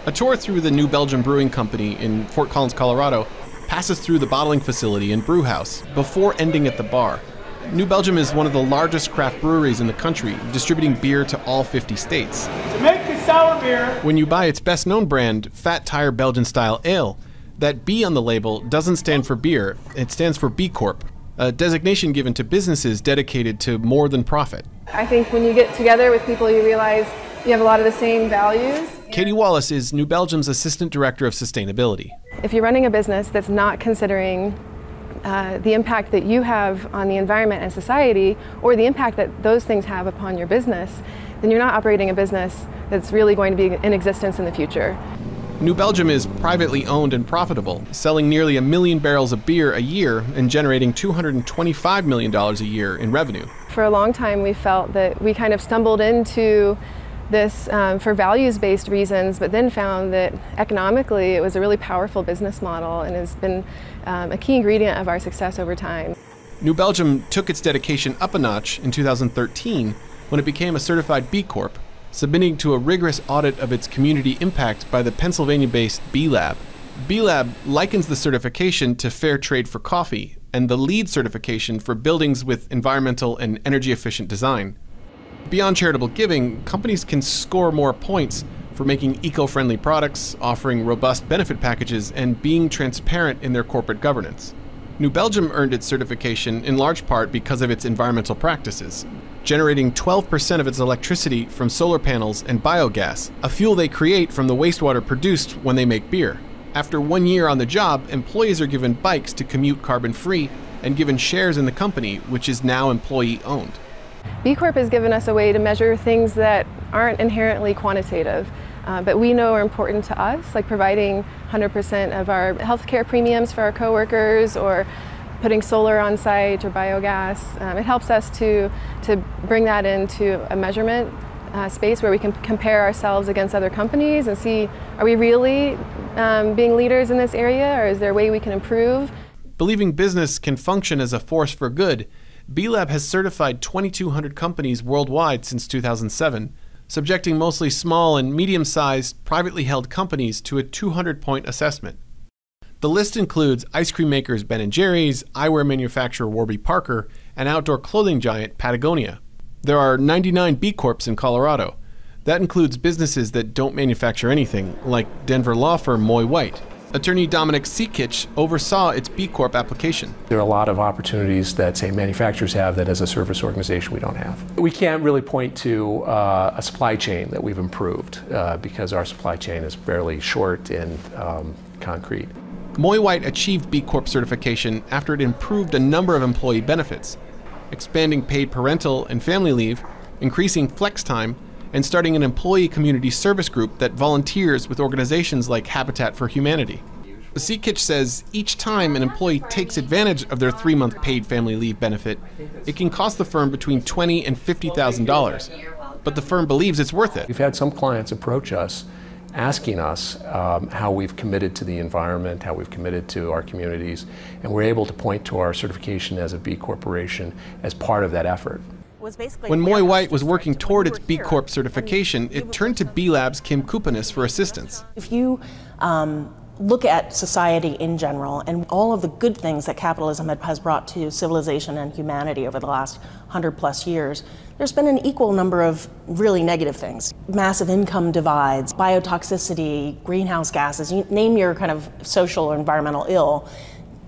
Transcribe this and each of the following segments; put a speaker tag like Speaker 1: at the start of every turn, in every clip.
Speaker 1: A tour through the New Belgium Brewing Company in Fort Collins, Colorado, passes through the bottling facility and brew house before ending at the bar. New Belgium is one of the largest craft breweries in the country, distributing beer to all 50 states.
Speaker 2: To make the sour beer,
Speaker 1: when you buy its best-known brand, Fat Tire Belgian-style ale, that B on the label doesn't stand for beer, it stands for B-Corp, a designation given to businesses dedicated to more than profit.
Speaker 3: I think when you get together with people, you realize you have a lot of the same values.
Speaker 1: Katie Wallace is New Belgium's Assistant Director of Sustainability.
Speaker 3: If you're running a business that's not considering the impact that you have on the environment and society, or the impact that those things have upon your business, then you're not operating a business that's really going to be in existence in the future.
Speaker 1: New Belgium is privately owned and profitable, selling nearly 1 million barrels of beer a year and generating $225 million a year in revenue.
Speaker 3: For a long time, we felt that we kind of stumbled into this for values-based reasons, but then found that economically it was a really powerful business model and has been a key ingredient of our success over time.
Speaker 1: New Belgium took its dedication up a notch in 2013 when it became a certified B Corp, submitting to a rigorous audit of its community impact by the Pennsylvania-based B-Lab. B-Lab likens the certification to Fair Trade for coffee and the LEED certification for buildings with environmental and energy-efficient design. Beyond charitable giving, companies can score more points for making eco-friendly products, offering robust benefit packages, and being transparent in their corporate governance. New Belgium earned its certification in large part because of its environmental practices, generating 12% of its electricity from solar panels and biogas, a fuel they create from the wastewater produced when they make beer. After 1 year on the job, employees are given bikes to commute carbon-free and given shares in the company, which is now employee-owned.
Speaker 3: B Corp has given us a way to measure things that aren't inherently quantitative, but we know are important to us, like providing 100% of our healthcare premiums for our coworkers, or putting solar on site or biogas. It helps us to bring that into a measurement space where we can compare ourselves against other companies and see, are we really being leaders in this area, or is there a way we can improve?
Speaker 1: Believing business can function as a force for good, B-Lab has certified 2,200 companies worldwide since 2007, subjecting mostly small and medium-sized, privately held companies to a 200-point assessment. The list includes ice cream makers Ben & Jerry's, eyewear manufacturer Warby Parker, and outdoor clothing giant Patagonia. There are 99 B Corps in Colorado. That includes businesses that don't manufacture anything, like Denver law firm Moy White. Attorney Dominic Seekich oversaw its B Corp application.
Speaker 4: There are a lot of opportunities that, say, manufacturers have that as a service organization we don't have. We can't really point to a supply chain that we've improved because our supply chain is fairly short and concrete.
Speaker 1: Moy White achieved B Corp certification after it improved a number of employee benefits, expanding paid parental and family leave, increasing flex time, and starting an employee community service group that volunteers with organizations like Habitat for Humanity. Seekich says each time an employee takes advantage of their 3-month paid family leave benefit, it can cost the firm between $20,000 and $50,000. But the firm believes it's worth it.
Speaker 4: We've had some clients approach us asking us how we've committed to the environment, how we've committed to our communities, and we're able to point to our certification as a B Corporation as part of that effort.
Speaker 1: When Moy White was working toward its B Corp certification, it turned to B-Lab's Kim Kupanis for assistance.
Speaker 5: If you look at society in general and all of the good things that capitalism has brought to civilization and humanity over the last 100+ years, there's been an equal number of really negative things. Massive income divides, biotoxicity, greenhouse gases, you name your kind of social or environmental ill.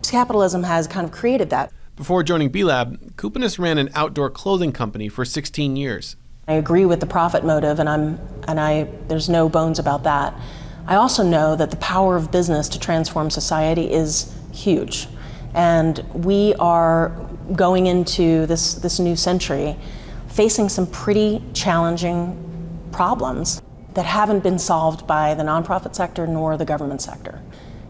Speaker 5: Capitalism has kind of created that.
Speaker 1: Before joining B-Lab, Kupanis ran an outdoor clothing company for 16 years.
Speaker 5: I agree with the profit motive, and there's no bones about that. I also know that the power of business to transform society is huge. And we are going into this new century facing some pretty challenging problems that haven't been solved by the nonprofit sector nor the government sector.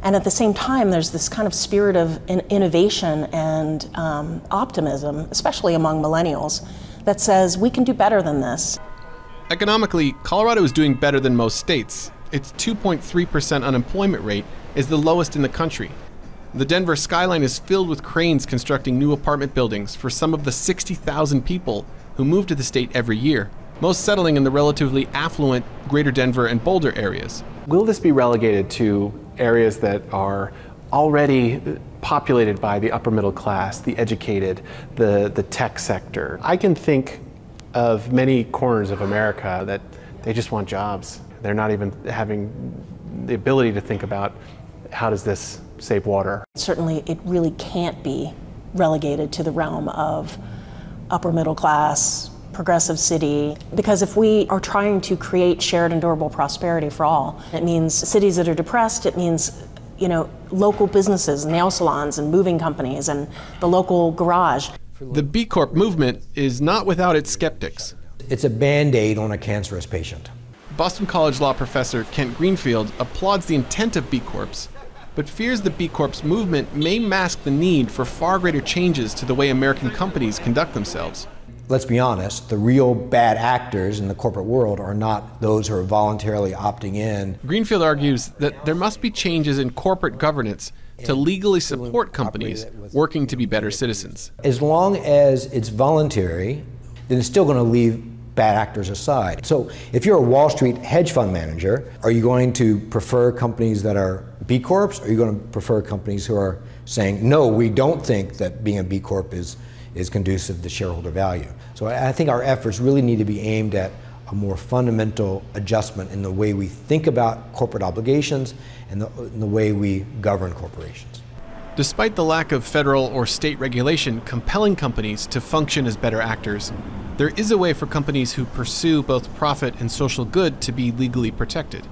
Speaker 5: And at the same time, there's this kind of spirit of innovation and optimism, especially among millennials, that says we can do better than this.
Speaker 1: Economically, Colorado is doing better than most states. Its 2.3% unemployment rate is the lowest in the country. The Denver skyline is filled with cranes constructing new apartment buildings for some of the 60,000 people who move to the state every year. most settling in the relatively affluent Greater Denver and Boulder areas.
Speaker 2: Will this be relegated to areas that are already populated by the upper middle class, the educated, the tech sector? I can think of many corners of America that they just want jobs. They're not even having the ability to think about how does this save water.
Speaker 5: Certainly it really can't be relegated to the realm of upper middle class, progressive city, because if we are trying to create shared and durable prosperity for all, it means cities that are depressed, it means local businesses, nail salons and moving companies and the local garage.
Speaker 1: The B-Corp movement is not without its skeptics.
Speaker 6: It's a Band-Aid on a cancerous patient.
Speaker 1: Boston College law professor Kent Greenfield applauds the intent of B-Corps, but fears the B-Corps movement may mask the need for far greater changes to the way American companies conduct themselves.
Speaker 6: Let's be honest, the real bad actors in the corporate world are not those who are voluntarily opting in.
Speaker 1: Greenfield argues that there must be changes in corporate governance to legally support companies working to be better citizens.
Speaker 6: As long as it's voluntary, then it's still going to leave bad actors aside. So if you're a Wall Street hedge fund manager, are you going to prefer companies that are B Corps, or are you going to prefer companies who are saying, no, we don't think that being a B Corp is conducive to shareholder value? So I think our efforts really need to be aimed at a more fundamental adjustment in the way we think about corporate obligations and the way we govern corporations.
Speaker 1: Despite the lack of federal or state regulation compelling companies to function as better actors, there is a way for companies who pursue both profit and social good to be legally protected.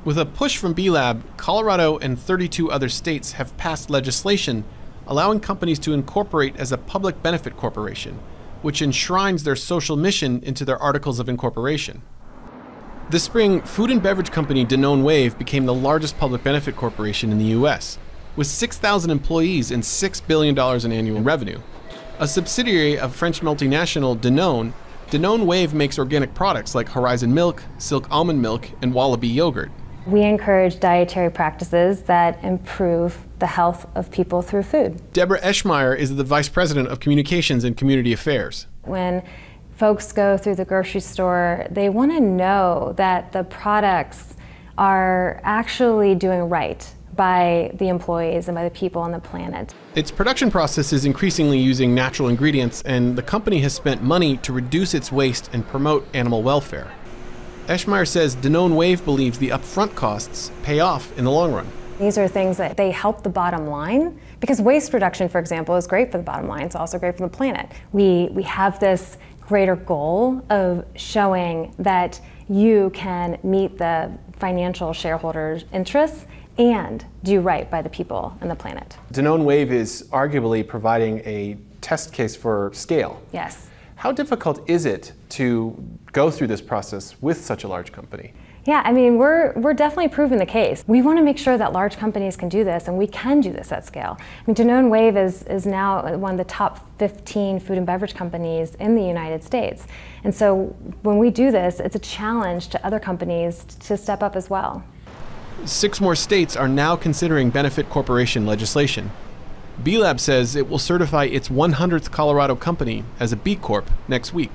Speaker 1: With a push from B-Lab, Colorado and 32 other states have passed legislation allowing companies to incorporate as a public benefit corporation, which enshrines their social mission into their articles of incorporation. This spring, food and beverage company Danone Wave became the largest public benefit corporation in the U.S., with 6,000 employees and $6 billion in annual revenue. A subsidiary of French multinational Danone, Danone Wave makes organic products like Horizon Milk, Silk Almond Milk, and Wallaby Yogurt.
Speaker 7: We encourage dietary practices that improve the health of people through food.
Speaker 1: Deborah Eschmeyer is the Vice President of Communications and Community Affairs.
Speaker 7: When folks go through the grocery store, they want to know that the products are actually doing right by the employees and by the people on the planet.
Speaker 1: Its production process is increasingly using natural ingredients, and the company has spent money to reduce its waste and promote animal welfare. Eschmeyer says Danone Wave believes the upfront costs pay off in the long run.
Speaker 7: These are things that they help the bottom line, because waste reduction, for example, is great for the bottom line. It's also great for the planet. We have this greater goal of showing that you can meet the financial shareholders' interests and do right by the people and the planet.
Speaker 2: Danone Wave is arguably providing a test case for scale.
Speaker 7: Yes.
Speaker 2: How difficult is it to go through this process with such a large company?
Speaker 7: Yeah, I mean, we're definitely proving the case. We want to make sure that large companies can do this, and we can do this at scale. I mean, Danone Wave is now one of the top 15 food and beverage companies in the United States. And so when we do this, it's a challenge to other companies to step up as well.
Speaker 1: 6 more states are now considering benefit corporation legislation. B-Lab says it will certify its 100th Colorado company as a B Corp next week.